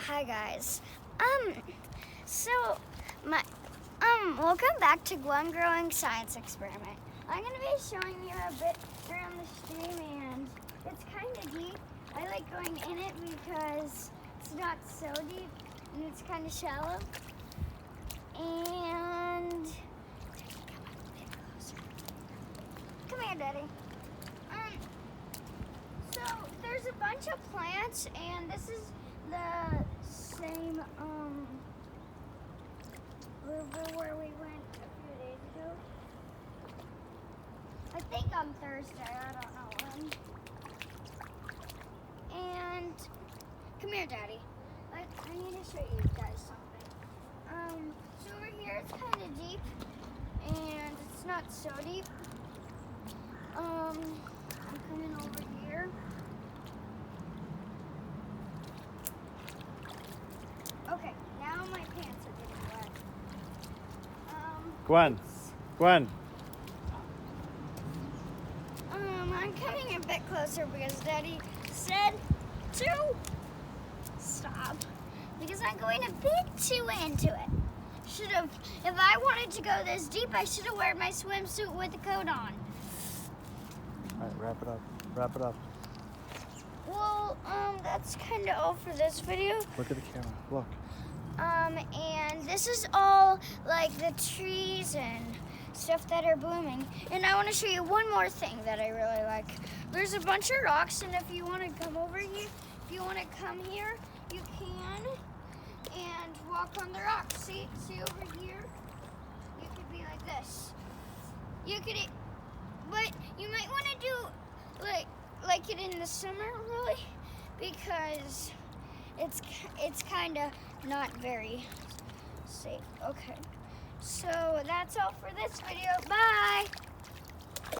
Hi guys. So my welcome back to Gwen Growing Science Experiment. I'm gonna be showing you a bit around the stream, and it's kind of deep. I like going in it because it's not so deep and it's kind of shallow. And come here, Daddy. So there's a bunch of plants, and this is the same river where we went a few days ago. I think on Thursday, I don't know when. And come here, Daddy. I need to show you guys something. So over here it's kind of deep, and it's not so deep. I'm coming over here. Okay, now my pants are getting wet. Gwen. I'm coming a bit closer because Daddy said to stop, because I'm going a bit too into it. If I wanted to go this deep, I should have worn my swimsuit with the coat on. All right, wrap it up. Well, that's kind of all for this video. Look at the camera, look. And this is all like the trees and stuff that are blooming. And I want to show you one more thing that I really like. There's a bunch of rocks, and if you want to come over here, if you want to come here, you can, and walk on the rocks. See over here? You could be like this. You could, but you might want to do like it in the summer, really, because it's kind of not very safe. Okay, so that's all for this video. Bye.